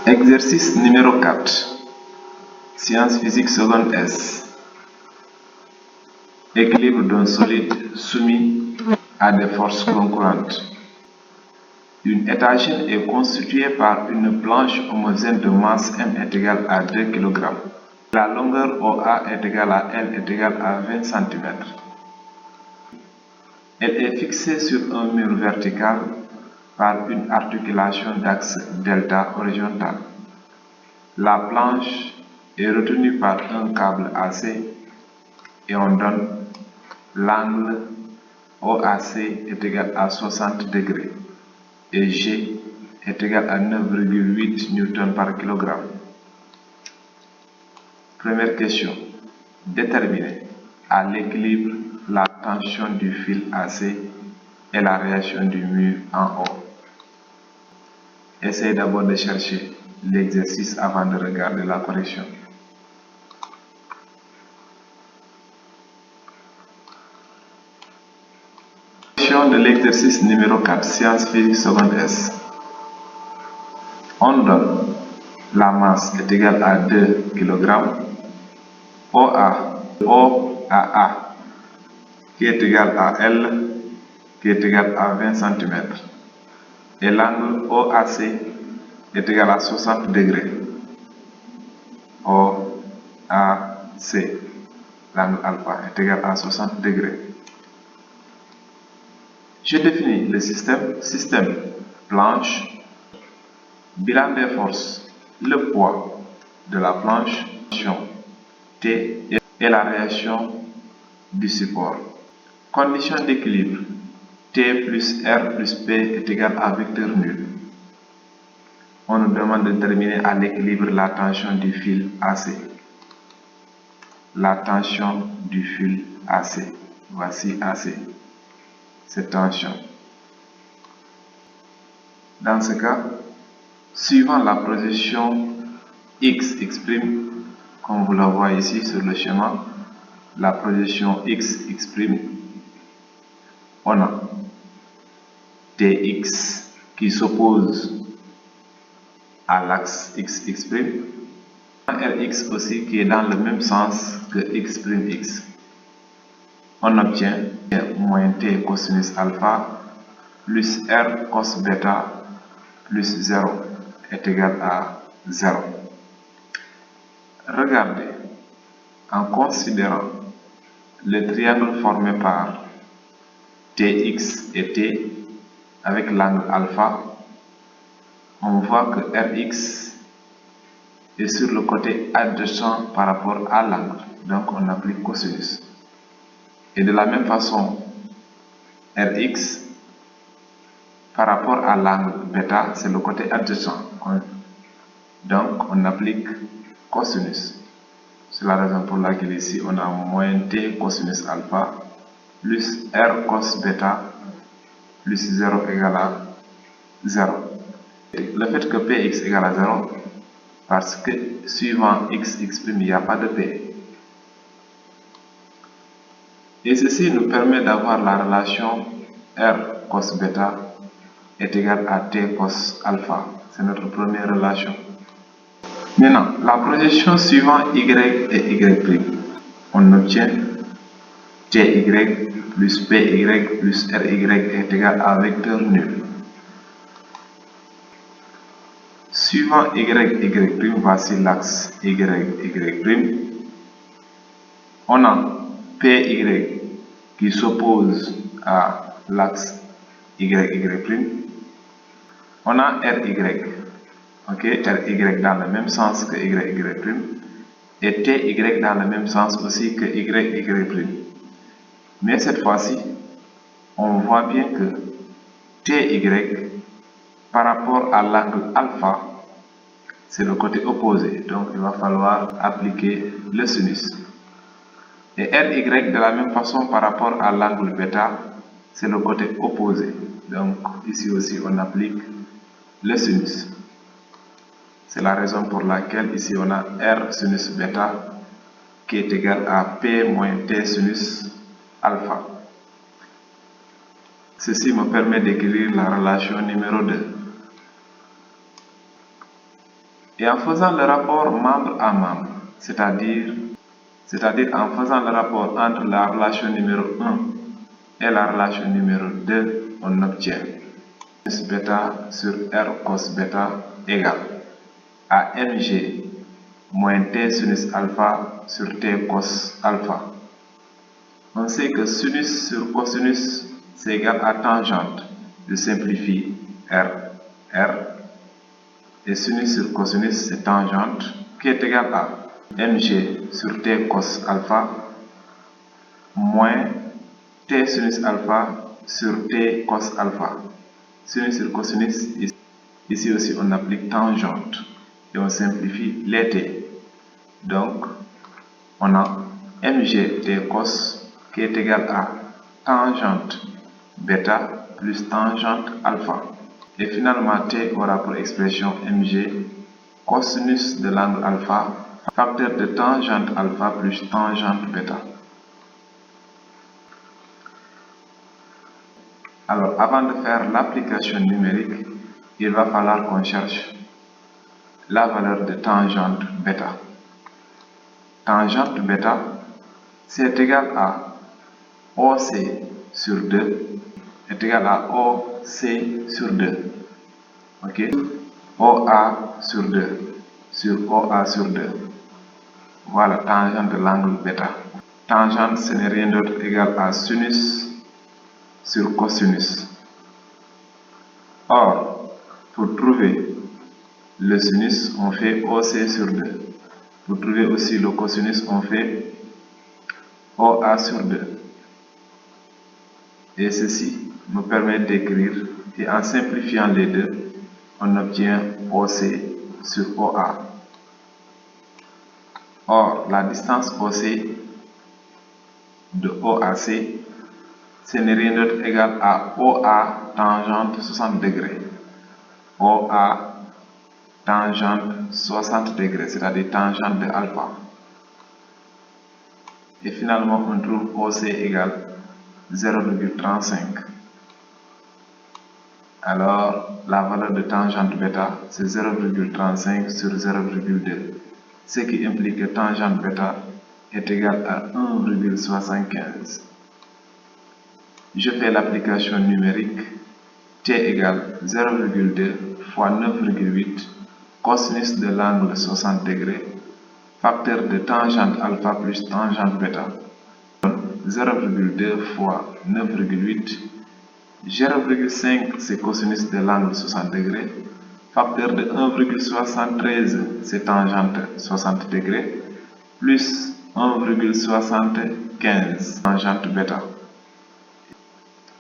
Exercice numéro 4. Sciences physiques seconde S. Équilibre d'un solide soumis à des forces concurrentes. Une étagère est constituée par une planche homogène de masse M est égale à 2 kg. La longueur OA est égale à L est égale à 20 cm. Elle est fixée sur un mur vertical par une articulation d'axe delta horizontal. La planche est retenue par un câble AC et on donne l'angle OAC est égal à 60 degrés et G est égal à 9,8 N par kg. Première question. Déterminer à l'équilibre la tension du fil AC et la réaction du mur en haut. Essayez d'abord de chercher l'exercice avant de regarder la correction. Correction de l'exercice numéro 4, sciences physiques seconde S. On donne la masse est égale à 2 kg, OAA qui est égal à L qui est égal à 20 cm et l'angle OAC est égal à 60 degrés. OAC, l'angle alpha est égal à 60 degrés. Je définis le système planche, bilan des forces, le poids de la planche, T et la réaction du support. Condition d'équilibre, T plus R plus P est égal à vecteur nul. On nous demande de déterminer à l'équilibre la tension du fil AC. La tension du fil AC. Voici AC. Cette tension. Dans ce cas, suivant la position X exprime, comme vous la voyez ici sur le schéma, la position X exprime, on a TX qui s'oppose à l'axe X exprime, Rx aussi qui est dans le même sens que X'. On obtient moins T cosinus alpha plus R cos bêta plus 0 est égal à 0. Regardez, en considérant le triangle formé par Tx et T avec l'angle alpha, on voit que Rx est sur le côté adjacent par rapport à l'angle, donc on applique cosinus. Et de la même façon, Rx par rapport à l'angle bêta, c'est le côté adjacent, donc on applique cosinus. C'est la raison pour laquelle ici on a moins T cosinus alpha plus R cos bêta plus 0 égale à 0. Le fait que Px égale à 0, parce que suivant x exprime, il n'y a pas de P. Et ceci nous permet d'avoir la relation R cos bêta est égal à T cos alpha. C'est notre première relation. Maintenant, la projection suivant y et y', on obtient Ty plus Py plus Ry est égal à vecteur nul. Suivant y', voici l'axe y'. On a Py qui s'oppose à l'axe y'. On a Ry, Ry dans le même sens que y', et Ty dans le même sens aussi que y'. Mais cette fois-ci, on voit bien que Ty par rapport à l'angle alpha, c'est le côté opposé, donc il va falloir appliquer le sinus. Et Ry de la même façon par rapport à l'angle bêta, c'est le côté opposé, donc ici aussi on applique le sinus. C'est la raison pour laquelle ici on a R sinus bêta qui est égal à P moins T sinus alpha. Ceci me permet d'écrire la relation numéro 2. Et en faisant le rapport membre à membre, c'est-à-dire en faisant le rapport entre la relation numéro 1 et la relation numéro 2, on obtient sinus bêta sur R cos bêta égale à mg moins t sinus alpha sur t cos alpha. On sait que sinus sur cosinus c'est égal à tangente. Je simplifie R. Et sinus sur cosinus c'est tangente qui est égal à mg sur t cos alpha moins t sinus alpha sur t cos alpha. Sinus sur cosinus, ici aussi on applique tangente et on simplifie les t. Donc on a mg t cos qui est égal à tangente bêta plus tangente alpha. Et finalement t aura pour expression mg cosinus de l'angle alpha facteur de tangente alpha plus tangente bêta. Alors, avant de faire l'application numérique, il va falloir qu'on cherche la valeur de tangente bêta. Tangente bêta, c'est égal à OC sur 2 est égal à OC sur 2. Ok? OA sur 2 sur OA sur 2. Voilà, tangente de l'angle bêta. Tangente, ce n'est rien d'autre égal à sinus sur cosinus. Or, pour trouver le sinus, on fait OC sur 2. Pour trouver aussi le cosinus, on fait OA sur 2. Et ceci nous permet d'écrire, et en simplifiant les deux, on obtient OC sur OA. Or, la distance OC de OAC, ce n'est rien d'autre égal à OA tangente 60 degrés. OA tangente 60 degrés, c'est-à-dire tangente de alpha. Et finalement, on trouve OC égale 0,35. Alors, la valeur de tangente bêta, c'est 0,35 sur 0,2. Ce qui implique que tangente bêta est égale à 1,75. Je fais l'application numérique. T égale 0,2 fois 9,8 cosinus de l'angle 60 degrés facteur de tangente alpha plus tangente bêta. 0,2 fois 9,8 0,5 c'est cosinus de l'angle 60 degrés facteur de 1,73 c'est tangente 60 degrés plus 1,75 tangente bêta.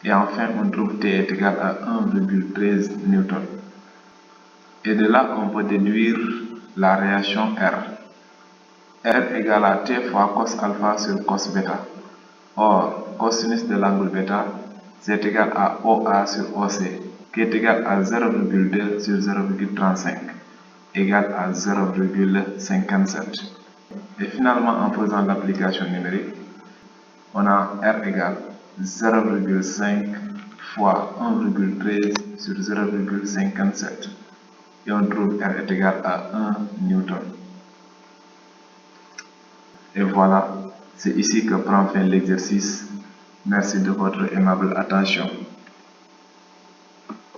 Et enfin, on trouve T est égal à 1,13 newton. Et de là, on peut déduire la réaction R. R égale à T fois cos alpha sur cos bêta. Or, cosinus de l'angle bêta, c'est égal à OA sur OC, qui est égal à 0,2 sur 0,35, égal à 0,57. Et finalement, en faisant l'application numérique, on a R égale 0,5 fois 1,13 sur 0,57 et on trouve R est égal à 1 newton. Et voilà, c'est ici que prend fin l'exercice. Merci de votre aimable attention.